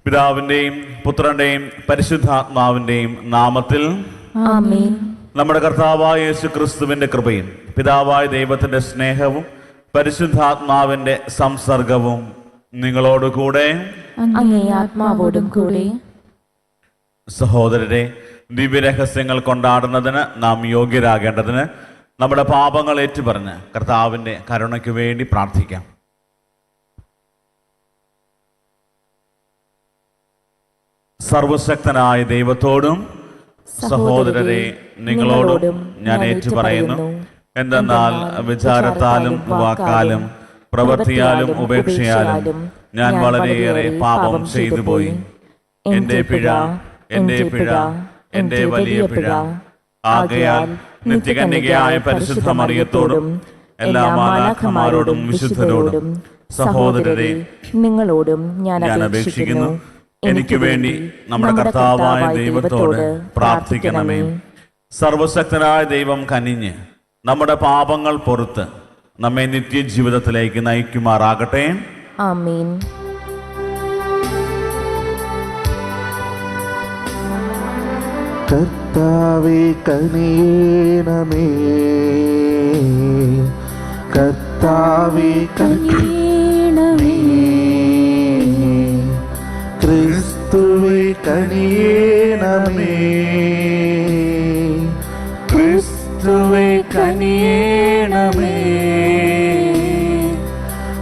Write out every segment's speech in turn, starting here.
പിതാവിന്റെയും പുത്രന്റെയും പരിശുദ്ധാത്മാവിന്റെയും നാമത്തിൽ ആമേൻ. നമ്മുടെ കർത്താവായ യേശു ക്രിസ്തുവിന്റെ കൃപയും പിതാവായ ദൈവത്തിന്റെ സ്നേഹവും പരിശുദ്ധാത്മാവിന്റെ സംസർഗവും നിങ്ങളോടുകൂടെ അങ്ങേ ആത്മാവോടും കൂടെ. സഹോദരരെ, ദിവ്യരഹസ്യങ്ങൾ കൊണ്ടാടുന്നതിന് നാം യോഗ്യരാകേണ്ടതിന് നമ്മുടെ പാപങ്ങൾ ഏറ്റുപറഞ്ഞ് കർത്താവിന്റെ കരുണയ്ക്ക് വേണ്ടി പ്രാർത്ഥിക്കാം. സർവശക്തനായ ദൈവത്തോടും സഹോദരരെ നിങ്ങളോടും ഞാൻ ഏറ്റുപറയുന്നു. എന്തെന്നാൽ വിചാരത്താലും വാക്കാലും പ്രവൃത്തിയാലും ഉപേക്ഷയാലും ഞാൻ വളരെയേറെ പാപം ചെയ്തു പോയി. എന്റെ പിഴ, എന്റെ വലിയ പിഴ. ആകയാൽ നിത്യകന്യകയായ പരിശുദ്ധ മറിയത്തോടും എല്ലാ മാലാഖമാരോടും വിശുദ്ധരോടും സഹോദരരെ നിങ്ങളോടും ഞാൻ അപേക്ഷിക്കുന്നു, എനിക്ക് വേണ്ടി നമ്മുടെ കർത്താവായ ദൈവത്തോട് പ്രാർത്ഥിക്കണമേ. സർവശക്തനായ ദൈവം കനിഞ്ഞ് നമ്മുടെ പാപങ്ങൾ പൊറുത്ത് നമ്മെ നിത്യജീവിതത്തിലേക്ക് നയിക്കുമാറാകട്ടെ. ആമേൻ. കർത്താവേ കനിയേണമേ, കർത്താവേ കനിയേണമേ, ക്രിസ്തുവേ കനിയേണമേ, ക്രിസ്തുവേ കനിയേണമേ,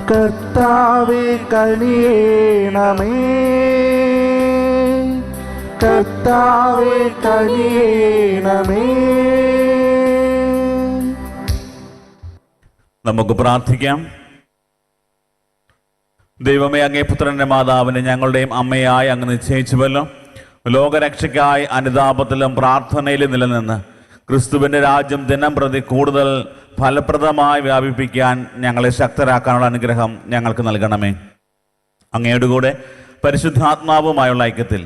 കർത്താവേ കനിയേണമേ, കർത്താവേ കനിയേണമേ. നമുക്ക് പ്രാർത്ഥിക്കാം. ദൈവമേ, അങ്ങേ പുത്രന്റെ മാതാവിനെ ഞങ്ങളുടെയും അമ്മയായി അങ്ങ് നിശ്ചയിച്ചുവല്ലോ. ലോകരക്ഷയ്ക്കായി അനുതാപത്തിലും പ്രാർത്ഥനയിലും നിലനിന്ന് ക്രിസ്തുവിന്റെ രാജ്യം ദിനം പ്രതി കൂടുതൽ ഫലപ്രദമായി വ്യാപിപ്പിക്കാൻ ഞങ്ങളെ ശക്തരാക്കാനുള്ള അനുഗ്രഹം ഞങ്ങൾക്ക് നൽകണമേ. അങ്ങയുടെ കൂടെ പരിശുദ്ധാത്മാവുമായുള്ള ഐക്യത്തിൽ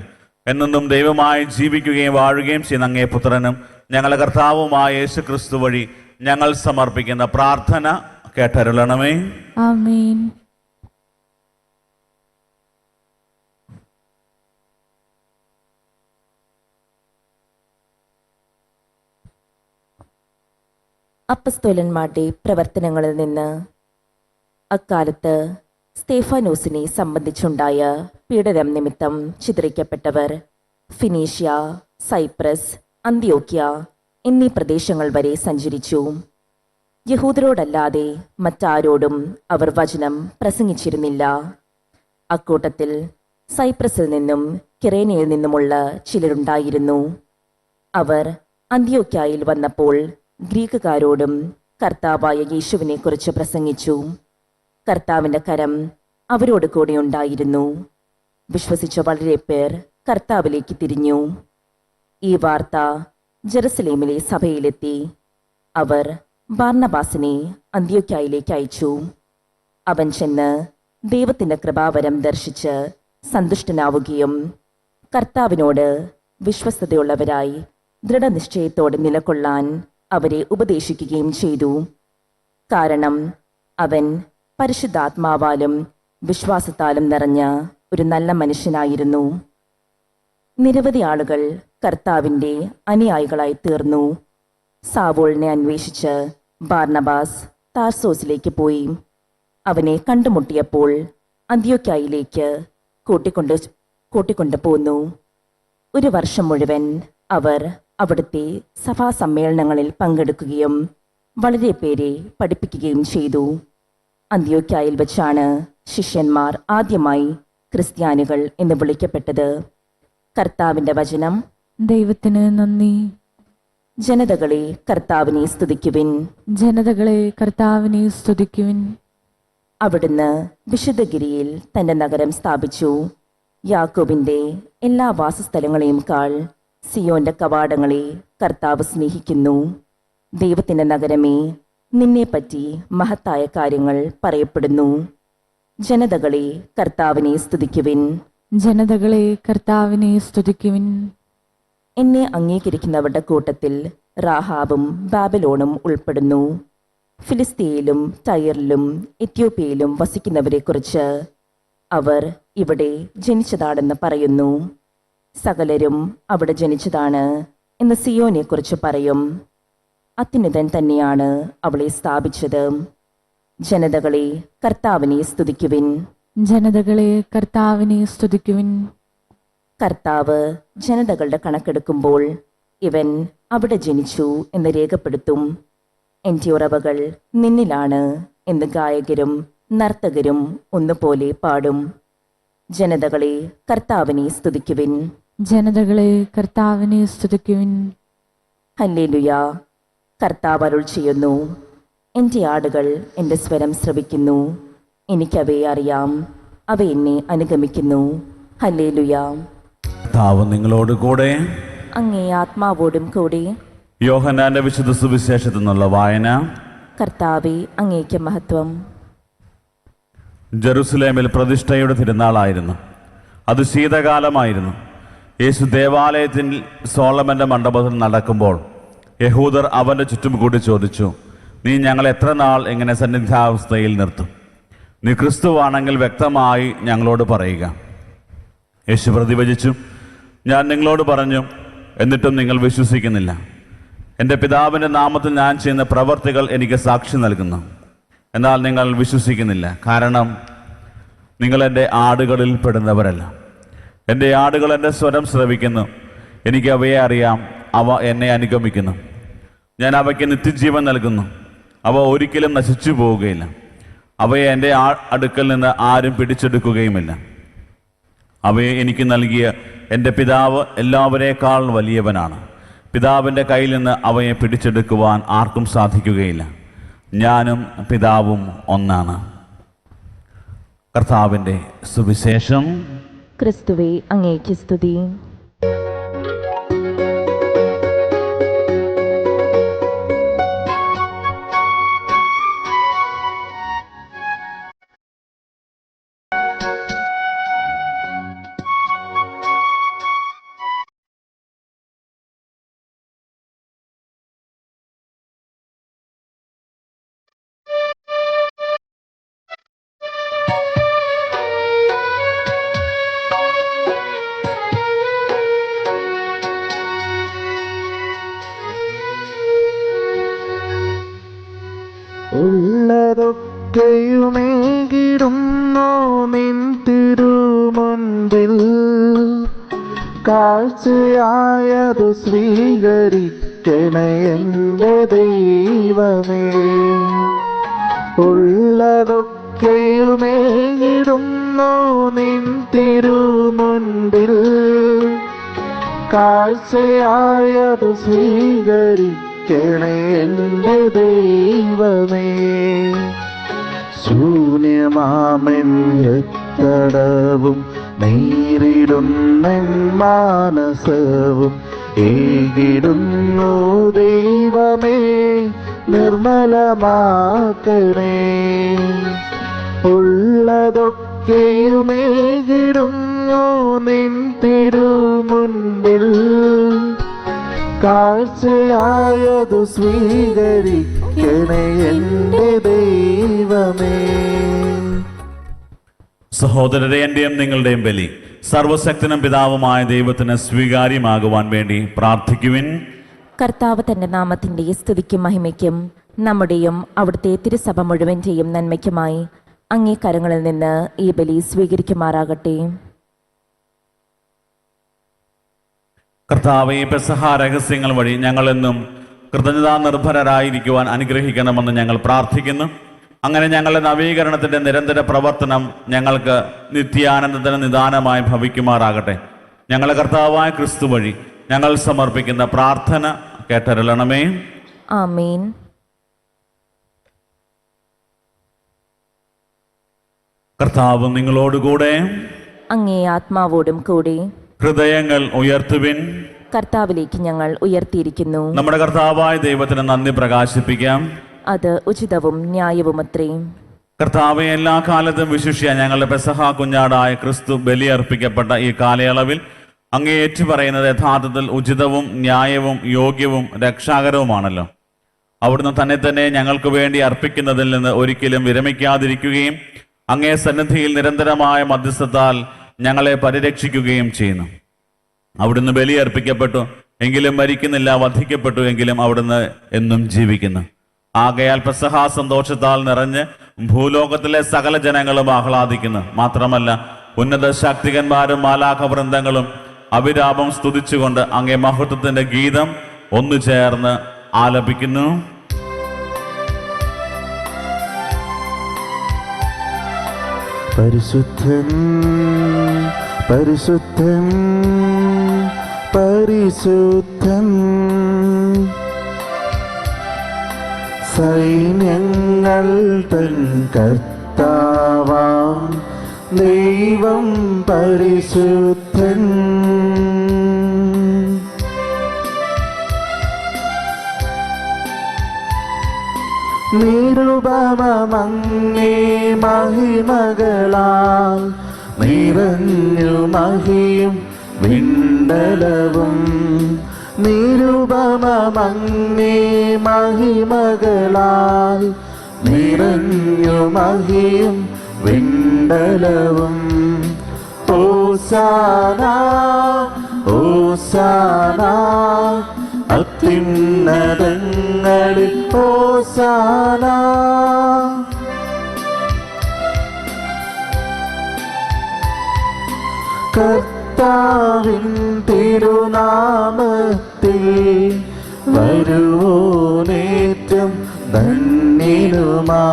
എന്നെന്നും ദൈവമായി ജീവിക്കുകയും വാഴുകയും ചെയ്യുന്ന അങ്ങേ പുത്രനും ഞങ്ങളുടെ കർത്താവുമായ യേശു ക്രിസ്തു വഴി ഞങ്ങൾ സമർപ്പിക്കുന്ന പ്രാർത്ഥന കേട്ടരുളണമേ. ആമേൻ. അപ്പസ്തോലന്മാരുടെ പ്രവർത്തനങ്ങളിൽ നിന്ന് അക്കാലത്ത് സ്തേഫാനോസിനെ സംബന്ധിച്ചുണ്ടായ പീഡനം നിമിത്തം ചിതറിക്കപ്പെട്ടവർ ഫിനീഷ്യ, സൈപ്രസ്, അന്ത്യോക്യ എന്നീ പ്രദേശങ്ങൾ വരെ സഞ്ചരിച്ചു. യഹൂദരോടല്ലാതെ മറ്റാരോടും അവർ വചനം പ്രസംഗിച്ചിരുന്നില്ല. അക്കൂട്ടത്തിൽ സൈപ്രസിൽ നിന്നും കിറേനയിൽ നിന്നുമുള്ള ചിലരുണ്ടായിരുന്നു. അവർ അന്ത്യോക്യായിൽ വന്നപ്പോൾ ഗ്രീക്കുകാരോടും കർത്താവായ യേശുവിനെ കുറിച്ച് പ്രസംഗിച്ചു. കർത്താവിന്റെ കരം അവരോട് കൂടെ ഉണ്ടായിരുന്നു. വിശ്വസിച്ച വളരെ പേർ കർത്താവിലേക്ക് തിരിഞ്ഞു. ഈ വാർത്ത ജെറുസലേമിലെ സഭയിലെത്തി. അവർ ബാർന്നബാസിനെ അന്ത്യോക്യായിലേക്ക് അയച്ചു. അവൻ ചെന്ന് ദൈവത്തിന്റെ കൃപാവരം ദർശിച്ച് സന്തുഷ്ടനാവുകയും കർത്താവിനോട് വിശ്വസ്തതയുള്ളവരായി ദൃഢനിശ്ചയത്തോടെ നിലകൊള്ളാൻ അവരെ ഉപദേശിക്കുകയും ചെയ്തു. കാരണം അവൻ പരിശുദ്ധാത്മാവാലും വിശ്വാസത്താലും നിറഞ്ഞ ഒരു നല്ല മനുഷ്യനായിരുന്നു. നിരവധി ആളുകൾ കർത്താവിൻ്റെ അനുയായികളായി തീർന്നു. സാവൂളിനെ അന്വേഷിച്ച് ബാർന്നബാസ് താർസോസിലേക്ക് പോയി. അവനെ കണ്ടുമുട്ടിയപ്പോൾ അന്ത്യോക്യായിലേക്ക് കൂട്ടിക്കൊണ്ടു പോന്നു. ഒരു വർഷം മുഴുവൻ അവർ അവിടുത്തെ സഭാസമ്മേളനങ്ങളിൽ പങ്കെടുക്കുകയും വളരെ പേരെ പഠിപ്പിക്കുകയും ചെയ്തു. അന്ത്യോക്യായിൽ വെച്ചാണ് ശിഷ്യന്മാർ ആദ്യമായി ക്രിസ്ത്യാനികൾ എന്ന് വിളിക്കപ്പെട്ടത്. കർത്താവിന്റെ വചനം. ദൈവത്തിന് നന്ദി. ജനതകളെ കർത്താവിനെ സ്തുതിക്കുവിൻ, ജനതകളെ കർത്താവിനെ സ്തുതിക്കുവിൻ. അവിടുന്ന് വിശുദ്ധഗിരിയിൽ തന്റെ നഗരം സ്ഥാപിച്ചു. യാക്കോബിന്റെ എല്ലാ വാസസ്ഥലങ്ങളെയും കാൾ സിയോന്റെ കവാടങ്ങളെ കർത്താവ് സ്നേഹിക്കുന്നു. ദൈവത്തിന്റെ നഗരമേ, നിന്നെപ്പറ്റി മഹത്തായ കാര്യങ്ങൾ പറയപ്പെടുന്നു. ജനതകളെ കർത്താവിനെ സ്തുതിക്കുവിൻ, ജനതകളെ കർത്താവിനെ സ്തുതിക്കുവിൻ. എന്നെ അംഗീകരിക്കുന്നവരുടെ കൂട്ടത്തിൽ റാഹാബും ബാബിലോണും ഉൾപ്പെടുന്നു. ഫിലിസ്തീനിലും ടയറിലും എത്യോപ്യയിലും വസിക്കുന്നവരെക്കുറിച്ച് അവർ ഇവിടെ ജനിച്ചതാണെന്ന് പറയുന്നു. സകലരും അവിടെ ജനിച്ചതാണ് എന്ന് സിയോനെക്കുറിച്ച് പറയും. അത്യുന്നതൻ തന്നെയാണ് അവളെ സ്ഥാപിച്ചത്. ജനതകളെ കർത്താവിനെ സ്തുതിക്കുവിൻ. ജനതകളെ കർത്താവിനെ സ്തുതിക്കുവിൻ. കർത്താവ് ജനതകളുടെ കണക്കെടുക്കുമ്പോൾ ഇവൻ അവിടെ ജനിച്ചു എന്ന് രേഖപ്പെടുത്തും. എൻ്റെ ഉറവകൾ നിന്നിലാണ് എന്ന് ഗായകരും നർത്തകരും ഒന്നുപോലെ പാടും. ജനതകളെ കർത്താവിനെ സ്തുതിക്കുവിൻ. ജനതകളെ കർത്താവിനെ സ്തുതിക്കുവിൻ. ഹല്ലേലൂയ. കർത്താവ് അരുൾ ചെയ്യുന്നു, എൻ്റെ ആടുകൾ എൻ്റെ സ്വരം ശ്രവിക്കുന്നു. എനിക്കവയെ അറിയാം, അവ എന്നെ അനുഗമിക്കുന്നു. ഹല്ലേലൂയ. കർത്താവ് നിങ്ങളോട് കൂടെ. അങ്ങേ ആത്മാവോടും കൂടി. യോഹന്നാന്റെ വിശുദ്ധ സുവിശേഷത്തിൽ നിന്നുള്ള വായന. കർത്താവെ, അങ്ങേക്ക് മഹത്വം. ജെറുസലേമിൽ പ്രതിഷ്ഠയുടെ തിരുനാളായിരുന്നു. അത് ശീതകാലമായിരുന്നു. യേശു ദേവാലയത്തിൽ സോളമന്റെ മണ്ഡപത്തിൽ നടക്കുമ്പോൾ യഹൂദർ അവന്റെ ചുറ്റും കൂടി ചോദിച്ചു, നീ ഞങ്ങൾ എത്ര നാൾ ഇങ്ങനെ സന്നിധാവസ്ഥയിൽ നിർത്തും? നീ ക്രിസ്തുവാണെങ്കിൽ വ്യക്തമായി ഞങ്ങളോട് പറയുക. യേശു പ്രതിവചിച്ചു, ഞാൻ നിങ്ങളോട് പറഞ്ഞു, എന്നിട്ടും നിങ്ങൾ വിശ്വസിക്കുന്നില്ല. എൻ്റെ പിതാവിൻ്റെ നാമത്തിൽ ഞാൻ ചെയ്യുന്ന പ്രവർത്തികൾ എനിക്ക് സാക്ഷി നൽകുന്നു, എന്നാൽ നിങ്ങൾ വിശ്വസിക്കുന്നില്ല. കാരണം നിങ്ങൾ എൻ്റെ ആടുകളിൽ പെടുന്നവരല്ല. എൻ്റെ ആടുകൾ എൻ്റെ സ്വരം ശ്രവിക്കുന്നു. എനിക്ക് അവയെ അറിയാം, അവ എന്നെ അനുഗമിക്കുന്നു. ഞാൻ അവയ്ക്ക് നിത്യജീവൻ നൽകുന്നു. അവ ഒരിക്കലും നശിച്ചു പോവുകയില്ല. അവയെ എൻ്റെ അടുക്കൽ നിന്ന് ആരും പിടിച്ചെടുക്കുകയുമില്ല. അവയെ എനിക്ക് നൽകിയ എൻ്റെ പിതാവ് എല്ലാവരേക്കാൾ വലിയവനാണ്. പിതാവിൻ്റെ കയ്യിൽ നിന്ന് അവയെ പിടിച്ചെടുക്കുവാൻ ആർക്കും സാധിക്കുകയില്ല. ഞാനും പിതാവും ഒന്നാണ്. കർത്താവിൻ്റെ സുവിശേഷം. ക്രിസ്തുവേ, അങ്ങേക്ക് സ്തുതി. ഉള്ളതൊക്കെയുമേകിടുന്നു നിൻ തിരുമുൻപിൽ, കാഴ്ചയായതു സ്വീകരിക്കണേ എൻ്റെ ദൈവമേ. ഉള്ളതൊക്കെയുമേകിടുന്നു നിൻ തിരുമുൻപിൽ, കാഴ്ചയായതു സ്വീകരിക്കണേ എൻ്റെ ദൈവമേ. ശൂന്യമാമെത്തടവും നേരിടുന്നെൻ മാനസവും ഏകിടുന്നു ദൈവമേ, നിർമ്മലമാക്കണേ. ഉള്ളതൊക്കെയുമേകിടുന്നു നിൻ തിരുമുൻപിൽ, കാഴ്ചയായതു സ്വീകരിക്കണേ എൻ്റെ ദൈവമേ. സഹോദരരെ, എൻ്റെയും നിങ്ങളുടെയും ബലി സർവശക്തനും പിതാവുമായ ദൈവത്തിന് സ്വീകാര്യമാകുവാൻ വേണ്ടി പ്രാർത്ഥിക്കുവിൻ. കർത്താവ് തന്റെ നാമത്തിന്റെ സ്തുതിക്കും മഹിമയ്ക്കും നമ്മുടെയും അവിടുത്തെ തിരുസഭ മുഴുവൻ്റെയും നന്മയ്ക്കുമായി അങ്ങേ കരങ്ങളിൽ നിന്ന് ഈ ബലി സ്വീകരിക്കുമാറാകട്ടെ. കർത്താവേ, ഈ പെസഹ രഹസ്യങ്ങൾ വഴി ഞങ്ങളെന്നും കൃതജ്ഞതാ നിർഭരരായിരിക്കുവാൻ അനുഗ്രഹിക്കണമെന്ന് ഞങ്ങൾ പ്രാർത്ഥിക്കുന്നു. അങ്ങനെ ഞങ്ങളുടെ നവീകരണത്തിൻ്റെ നിരന്തര പ്രവർത്തനം ഞങ്ങൾക്ക് നിത്യാനന്ദത്തിന് നിദാനമായി ഭവിക്കുമാറാകട്ടെ. ഞങ്ങളുടെ കർത്താവായ ക്രിസ്തു വഴി ഞങ്ങൾ സമർപ്പിക്കുന്ന പ്രാർത്ഥന കേട്ടരുളണമേ. ആമേൻ. കർത്താവ് നിങ്ങളോടുകൂടെ. അങ്ങേ ആത്മാവോടും കൂടി. ഹൃദയങ്ങൾ ഉയർത്തുവിൻ. കർത്താവിലേക്ക് ഞങ്ങൾ ഉയർത്തിയിരിക്കുന്നു. നമ്മുടെ കർത്താവായ ദൈവത്തിന് നന്ദി പ്രകാശിപ്പിക്കാം. അത് ഉചിതവും ന്യായവുമത്രേ. കർത്താവെ, എല്ലാ കാലത്തും വിശിഷ്യ ഞങ്ങളുടെ പെസഹ കുഞ്ഞാടായ ക്രിസ്തു ബലിയർപ്പിക്കപ്പെട്ട ഈ കാലയളവിൽ അങ്ങേ ഏറ്റുപറയുന്നത് യഥാർത്ഥത്തിൽ ഉചിതവും ന്യായവും യോഗ്യവും രക്ഷാകരവുമാണല്ലോ. അവിടുന്ന് തന്നെ ഞങ്ങൾക്ക് വേണ്ടി അർപ്പിക്കുന്നതിൽ നിന്ന് ഒരിക്കലും വിരമിക്കാതിരിക്കുകയും അങ്ങേ സന്നിധിയിൽ നിരന്തരമായ മധ്യസ്ഥത്താൽ ഞങ്ങളെ പരിരക്ഷിക്കുകയും ചെയ്യുന്നു. അവിടുന്ന് ബലിയർപ്പിക്കപ്പെട്ടു എങ്കിലും മരിക്കുന്നില്ല, വധിക്കപ്പെട്ടു എങ്കിലും അവിടുന്ന് എന്നും ജീവിക്കുന്നു. ആകയാൽ പെസഹ സന്തോഷത്താൽ നിറഞ്ഞ് ഭൂലോകത്തിലെ സകല ജനങ്ങളും ആഹ്ലാദിക്കുന്നു. മാത്രമല്ല ഉന്നത ശാക്തികന്മാരും മാലാഖ വൃന്ദങ്ങളും അവിരാമം സ്തുതിച്ചുകൊണ്ട് അങ്ങേ മഹത്വത്തിന്റെ ഗീതം ഒന്നു ചേർന്ന് ആലപിക്കുന്നു. പരിശുദ്ധൻ പരിശുദ്ധൻ പരിശുദ്ധൻ, സൈന്യങ്ങൾ തൻ കർത്താവാം ദൈവം പരിശുദ്ധൻ. നിരുപമങ്ങേ മഹിമകളാൽ നിറഞ്ഞു മഹിയും വിണ്ടലവും. നിരുപമങ്ങേ മഹിമകളാൽ നിറഞ്ഞു മഹിയും വിണ്ടലവും. ഓസാന ഓസാന അത്യുന്നതങ്ങളിൽ ഓസാന. കർത്താവിൻ തിരുനാമത്തിൽ വരുവോനേറ്റം ധന്യനുമാ.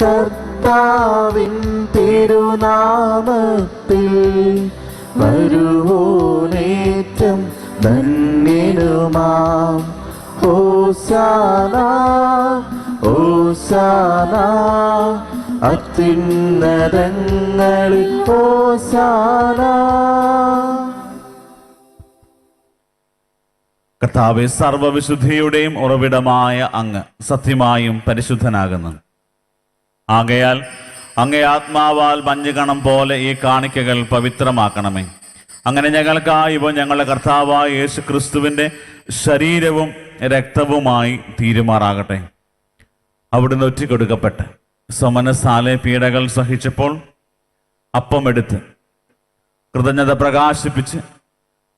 കർത്താവിൻ തിരുനാമത്തിൽ വരുവോനേറ്റം ധന്യനുമാം. ഓസാന ഓസാന അത്യുന്നതങ്ങളിൽ ഓസാന. കർത്താവേ, സർവവിശുദ്ധിയുടെയും ഉറവിടമായ അങ്ങ് സത്യമായും പരിശുദ്ധനാകുന്നു. ആകയാൽ അങ്ങേ ആത്മാവാൽ മഞ്ഞുകണം പോലെ ഈ കാണിക്കകൾ പവിത്രമാക്കണമേ. അങ്ങനെ ഞങ്ങൾക്കായി ഇവ ഞങ്ങളുടെ കർത്താവായ യേശു ക്രിസ്തുവിൻ്റെ ശരീരവും രക്തവുമായി തീരുമാറാകട്ടെ. അവിടുന്ന് ഒറ്റിക്കൊടുക്കപ്പെട്ട് സമനസാലെ പീഡകൾ സഹിച്ചപ്പോൾ അപ്പമെടുത്ത് കൃതജ്ഞത പ്രകാശിപ്പിച്ച്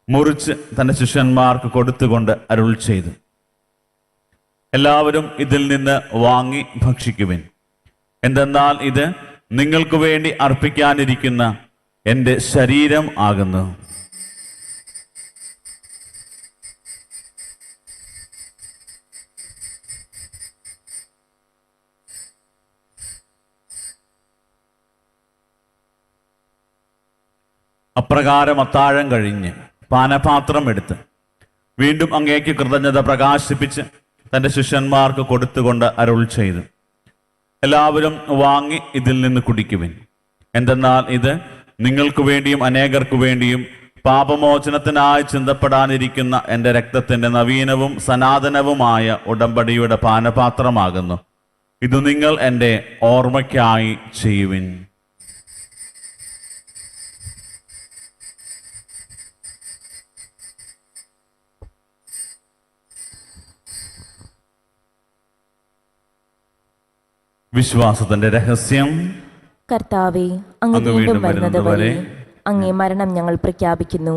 മുറിച്ച് തൻ്റെ ശിഷ്യന്മാർക്ക് കൊടുത്തുകൊണ്ട് അരുൾ ചെയ്തു, എല്ലാവരും ഇതിൽ നിന്ന് വാങ്ങി ഭക്ഷിക്കുവിൻ. എന്തെന്നാൽ ഇത് നിങ്ങൾക്ക് വേണ്ടി അർപ്പിക്കാനിരിക്കുന്ന എൻ്റെ ശരീരം ആകുന്നു. അപ്രകാരം അത്താഴം കഴിഞ്ഞ് പാനപാത്രം എടുത്ത് വീണ്ടും അങ്ങേക്ക് കൃതജ്ഞത പ്രകാശിപ്പിച്ച് തൻ്റെ ശിഷ്യന്മാർക്ക് കൊടുത്തുകൊണ്ട് അരുൾ ചെയ്തു, എല്ലാവരും വാങ്ങി ഇതിൽ നിന്ന് കുടിക്കുവിൻ. എന്തെന്നാൽ ഇത് നിങ്ങൾക്ക് വേണ്ടിയും അനേകർക്കു വേണ്ടിയും പാപമോചനത്തിനായി ചിന്തപ്പെടാനിരിക്കുന്ന എൻ്റെ രക്തത്തിൻ്റെ നവീനവും സനാതനവുമായ ഉടമ്പടിയുടെ പാനപാത്രമാകുന്നു. ഇത് നിങ്ങൾ എൻ്റെ ഓർമ്മയ്ക്കായി ചെയ്യുവിൻ. വിശ്വാസത്തിന്റെ രഹസ്യം. കർത്താവേ, അങ്ങ് വീണ്ടും വരുന്നത് വരെ അങ്ങേ മരണം ഞങ്ങൾ പ്രഖ്യാപിക്കുന്നു,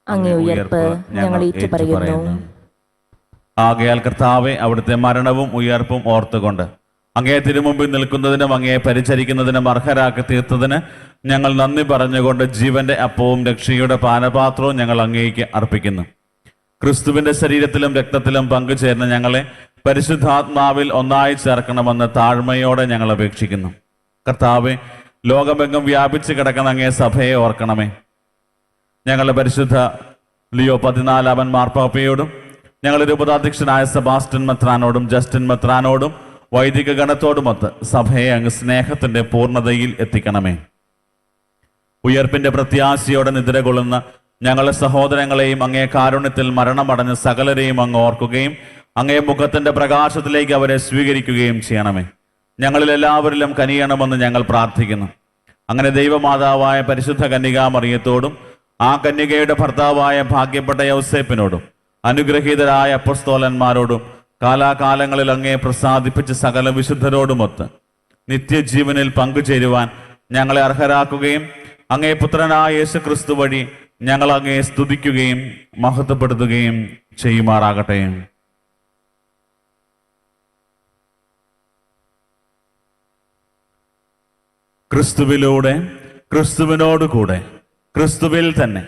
അങ്ങേ ഉയർപ്പ് ഞങ്ങൾ ഏറ്റുപറയുന്നു. ആകയാൽ കർത്താവെ, അവിടുത്തെ മരണവും ഉയർപ്പും ഓർത്തുകൊണ്ട് അങ്ങേ തിരുമുമ്പിൽ നിൽക്കുന്നതിനും അങ്ങയെ പരിചരിക്കുന്നതിനും അർഹരാക്കി തീർത്തതിന് ഞങ്ങൾ നന്ദി പറഞ്ഞുകൊണ്ട് ജീവന്റെ അപ്പവും രക്ഷയുടെ പാനപാത്രവും ഞങ്ങൾ അങ്ങേക്ക് അർപ്പിക്കുന്നു. ക്രിസ്തുവിന്റെ ശരീരത്തിലും രക്തത്തിലും പങ്കുചേർന്ന് ഞങ്ങളെ പരിശുദ്ധാത്മാവിൽ ഒന്നായി ചേർക്കണമെന്ന് താഴ്മയോടെ ഞങ്ങൾ അപേക്ഷിക്കുന്നു. കർത്താവെ, ലോകമെങ്ങും വ്യാപിച്ചു കിടക്കുന്ന അങ്ങേ സഭയെ ഓർക്കണമേ. ഞങ്ങളുടെ പരിശുദ്ധ ലിയോ 14 മാർപ്പാപ്പയോടും ഞങ്ങളുടെ രൂപതാധ്യക്ഷനായ സെബാസ്റ്റ്യൻ മെത്രാനോടും ജസ്റ്റിൻ മെത്രാനോടും വൈദിക ഗണത്തോടുമൊത്ത് സഭയെ അങ്ങ് സ്നേഹത്തിന്റെ പൂർണ്ണതയിൽ എത്തിക്കണമേ. ഉയർപ്പിന്റെ പ്രത്യാശയോടെ നിദ്രകൊള്ളുന്ന ഞങ്ങളുടെ സഹോദരങ്ങളെയും അങ്ങേ കാരുണ്യത്തിൽ മരണമടഞ്ഞ സകലരെയും അങ്ങ് ഓർക്കുകയും അങ്ങേ മുഖത്തിന്റെ പ്രകാശത്തിലേക്ക് അവരെ സ്വീകരിക്കുകയും ചെയ്യണമേ. ഞങ്ങളിൽ എല്ലാവരിലും കനിയണമെന്ന് ഞങ്ങൾ പ്രാർത്ഥിക്കുന്നു. അങ്ങനെ ദൈവമാതാവായ പരിശുദ്ധ കന്യകാമറിയത്തോടും ആ കന്യകയുടെ ഭർത്താവായ ഭാഗ്യപ്പെട്ട യൗസേപ്പിനോടും അനുഗ്രഹീതരായ അപ്പസ്തോലന്മാരോടും കാലാകാലങ്ങളിൽ അങ്ങേ പ്രസാദിപ്പിച്ച സകല വിശുദ്ധരോടുമൊത്ത് നിത്യജീവനിൽ പങ്കുചേരുവാൻ ഞങ്ങളെ അർഹരാക്കുകയും അങ്ങേ പുത്രനായ യേശു ക്രിസ്തു വഴി ഞങ്ങൾ അങ്ങയെ സ്തുതിക്കുകയും മഹത്വപ്പെടുത്തുകയും ചെയ്യുമാറാകട്ടെ. ക്രിസ്തുവിലൂടെ, ക്രിസ്തുവിനോടുകൂടെ, ക്രിസ്തുവിൽ തന്നെ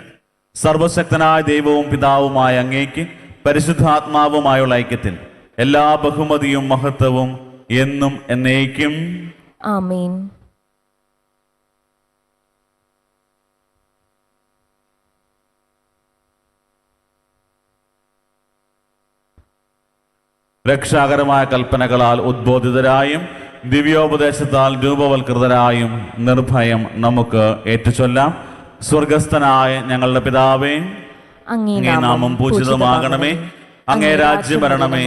സർവശക്തനായ ദൈവവും പിതാവുമായ അങ്ങേക്ക് പരിശുദ്ധാത്മാവുമായുള്ള ഐക്യത്തിൽ എല്ലാ ബഹുമതിയും മഹത്വവും എന്നും എന്നേക്കും ആമേൻ. രക്ഷാകരമായ കൽപ്പനകളാൽ ഉദ്ബോധിതരായും ദിവ്യോപദേശത്താൽ രൂപവൽകൃതരായും നിർഭയം നമുക്ക് ഏറ്റുചൊല്ലാം. സ്വർഗസ്ഥനായ ഞങ്ങളുടെ പിതാവേ, അങ്ങേ നാമം പൂജിതമാകണമേ. അങ്ങേ രാജ്യം വരണമേ.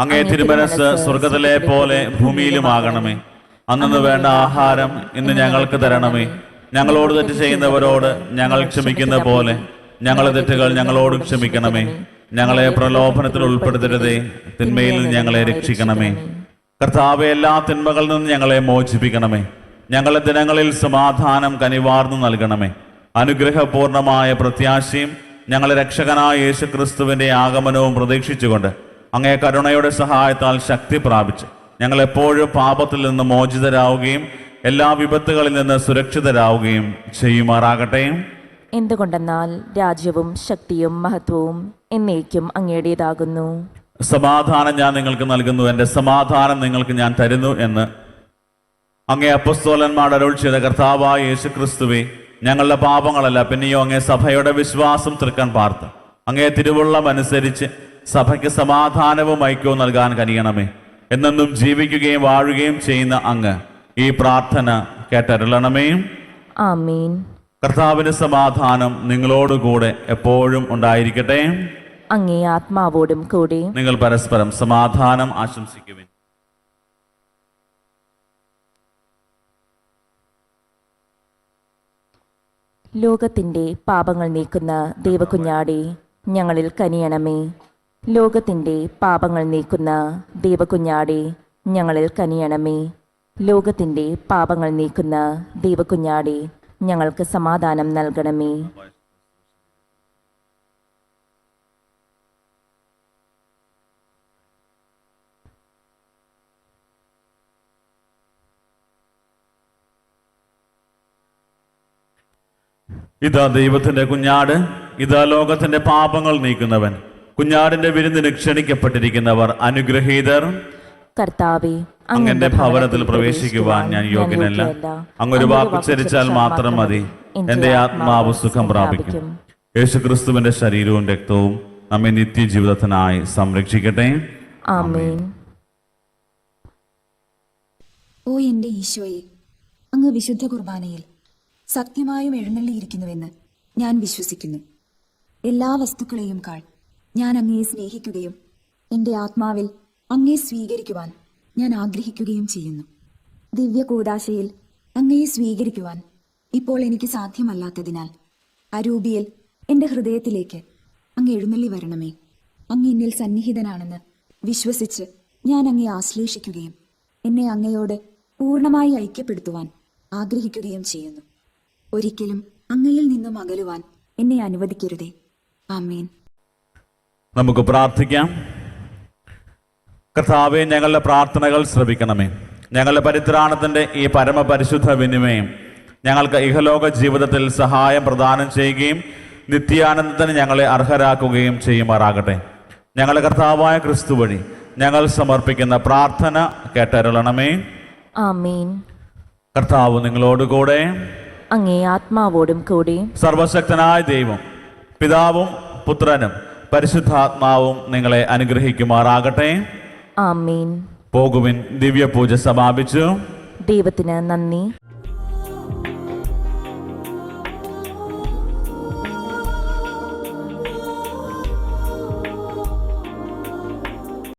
അങ്ങേ തിരുമനസ് സ്വർഗത്തിലെ പോലെ ഭൂമിയിലുമാകണമേ. അന്നു വേണ്ട ആഹാരം ഇന്ന് ഞങ്ങൾക്ക് തരണമേ. ഞങ്ങളോട് തെറ്റ് ചെയ്യുന്നവരോട് ഞങ്ങൾ ക്ഷമിക്കുന്ന പോലെ ഞങ്ങളുടെ തെറ്റുകൾ ഞങ്ങളോട് ക്ഷമിക്കണമേ. ഞങ്ങളെ പ്രലോഭനത്തിൽ ഉൾപ്പെടുത്തരുതേ, തിന്മയിൽ നിന്ന് ഞങ്ങളെ രക്ഷിക്കണമേ. കർത്താവെ, എല്ലാ തിന്മകളിൽ നിന്നും ഞങ്ങളെ മോചിപ്പിക്കണമേ. ഞങ്ങളുടെ ദിനങ്ങളിൽ സമാധാനം കനിവാർന്നു നൽകണമേ. അനുഗ്രഹപൂർണമായ പ്രത്യാശയും ഞങ്ങളെ രക്ഷകനായ യേശു ക്രിസ്തുവിന്റെ ആഗമനവും പ്രതീക്ഷിച്ചുകൊണ്ട് അങ്ങേ കരുണയുടെ സഹായത്താൽ ശക്തി പ്രാപിച്ച് ഞങ്ങൾ എപ്പോഴും പാപത്തിൽ നിന്ന് മോചിതരാവുകയും എല്ലാ വിപത്തുകളിൽ നിന്ന് സുരക്ഷിതരാവുകയും ചെയ്യുമാറാകട്ടെ. എന്തുകൊണ്ടെന്നാൽ രാജ്യവും ശക്തിയും മഹത്വവും എന്നേക്കും അങ്ങയുടേതാകുന്നു. സമാധാനം ഞാൻ നിങ്ങൾക്ക് നൽകുന്നു, എൻ്റെ സമാധാനം നിങ്ങൾക്ക് ഞാൻ തരുന്നു എന്ന് അങ്ങേ അപ്പസ്തോലന്മാർ അരുൾ ചെയ്ത കർത്താവായ യേശു ക്രിസ്തുവേ, ഞങ്ങളുടെ പാപങ്ങളല്ല പിന്നെയോ അങ്ങേ സഭയുടെ വിശ്വാസം തൃക്കൺ പാർത്ത് അങ്ങേ തിരുവുള്ളം അനുസരിച്ച് സഭയ്ക്ക് സമാധാനവും ഐക്യവും നൽകാൻ കഴിയണമേ. എന്നെന്നും ജീവിക്കുകയും വാഴുകയും ചെയ്യുന്ന അങ്ങ് ഈ പ്രാർത്ഥന കേട്ടരുളണമേ. ആമീൻ. കർത്താവിന്റെ സമാധാനം നിങ്ങളോടുകൂടെ എപ്പോഴും ഉണ്ടായിരിക്കട്ടെ. അങ്ങേ ആത്മാവോടും കൂടെ. നിങ്ങൾ പരസ്പരം സമാധാനം ആശംസിക്കുവിൻ. ലോകത്തിന്റെ പാപങ്ങൾ നീക്കുന്ന ദൈവകുഞ്ഞാടേ, ഞങ്ങളിൽ കനിയണമേ. ലോകത്തിന്റെ പാപങ്ങൾ നീക്കുന്ന ദൈവകുഞ്ഞാടേ, ഞങ്ങളിൽ കനിയണമേ. ലോകത്തിന്റെ പാപങ്ങൾ നീക്കുന്ന ദൈവകുഞ്ഞാടേ, ഞങ്ങൾക്ക് സമാധാനം നൽകണമേ. ഇതാ ദൈവത്തിന്റെ കുഞ്ഞാട്, ഇതാ ലോകത്തിന്റെ പാപങ്ങൾ നീക്കുന്നവൻ. കുഞ്ഞാടിന്റെ വിരുന്നിന് ക്ഷണിക്കപ്പെട്ടിരിക്കുന്നവർ അനുഗ്രഹീതർ. കർത്താവേ, അങ്ങന്റെ ഭവനത്തിൽ പ്രവേശിക്കുവാൻ ഞാൻ യോഗ്യനല്ല. അങ്ങൊരു വാക്ക് ഉച്ചരിച്ചാൽ മാത്രം മതി, എന്റെ ആത്മാവ് സുഖം പ്രാപിക്കും. യേശുക്രിസ്തുവിന്റെ ശരീരവും രക്തവും നമ്മെ നിത്യജീവിതത്തിനായി സംരക്ഷിക്കട്ടെ. ആമേൻ. ഓ എന്റെ ഈശോയെ, അങ്ങ് വിശുദ്ധ കുർബാനയിൽ സത്യമായും എഴുന്നള്ളിയിരിക്കുന്നുവെന്ന് ഞാൻ വിശ്വസിക്കുന്നു. എല്ലാ വസ്തുക്കളെയും കാൾ ഞാൻ അങ്ങയെ സ്നേഹിക്കുകയും എൻ്റെ ആത്മാവിൽ അങ്ങയെ സ്വീകരിക്കുവാൻ ഞാൻ ആഗ്രഹിക്കുകയും ചെയ്യുന്നു. ദിവ്യ കൂദാശയിൽ അങ്ങയെ സ്വീകരിക്കുവാൻ ഇപ്പോൾ എനിക്ക് സാധ്യമല്ലാത്തതിനാൽ അരൂപിയിൽ എൻ്റെ ഹൃദയത്തിലേക്ക് അങ്ങ് എഴുന്നള്ളി വരണമേ. അങ്ങ് എന്നിൽ സന്നിഹിതനാണെന്ന് വിശ്വസിച്ച് ഞാൻ അങ്ങയെ ആശ്ലേഷിക്കുകയും എന്നെ അങ്ങയോട് പൂർണ്ണമായി ഐക്യപ്പെടുത്തുവാൻ ആഗ്രഹിക്കുകയും ചെയ്യുന്നു. ഒരിക്കലും അങ്ങയിൽ നിന്നും അകലുവാൻ എന്നെ അനുവദിക്കരുതേ. ആമേൻ. നമുക്ക് പ്രാർത്ഥിക്കാം. കർത്താവേ, ഞങ്ങളുടെ പ്രാർത്ഥനകൾ ശ്രവിക്കണമേ. ഞങ്ങളുടെ പരിത്രാണത്തിന്റെ ഈ പരമപരിശുദ്ധ വിനിമയം ഞങ്ങൾക്ക് ഇഹലോക ജീവിതത്തിൽ സഹായം പ്രദാനം ചെയ്യുകയും നിത്യാനന്ദത്തിന് ഞങ്ങളെ അർഹരാക്കുകയും ചെയ്യുമാറാകട്ടെ. ഞങ്ങളുടെ കർത്താവായ ക്രിസ്തു വഴി ഞങ്ങൾ സമർപ്പിക്കുന്ന പ്രാർത്ഥന കേട്ടരുളണമേ. ആമേൻ. കർത്താവ് നിങ്ങളോടുകൂടെ, അങ്ങേ ആത്മാവോടും കൂടി. സർവശക്തനായ ദൈവം പിതാവും പുത്രനും പരിശുദ്ധാത്മാവും നിങ്ങളെ അനുഗ്രഹിക്കുമാറാകട്ടെ. ആമേൻ. പോകുവിൻ, ദിവ്യപൂജ സമാപിച്ചു. ദൈവത്തിന് നന്ദി.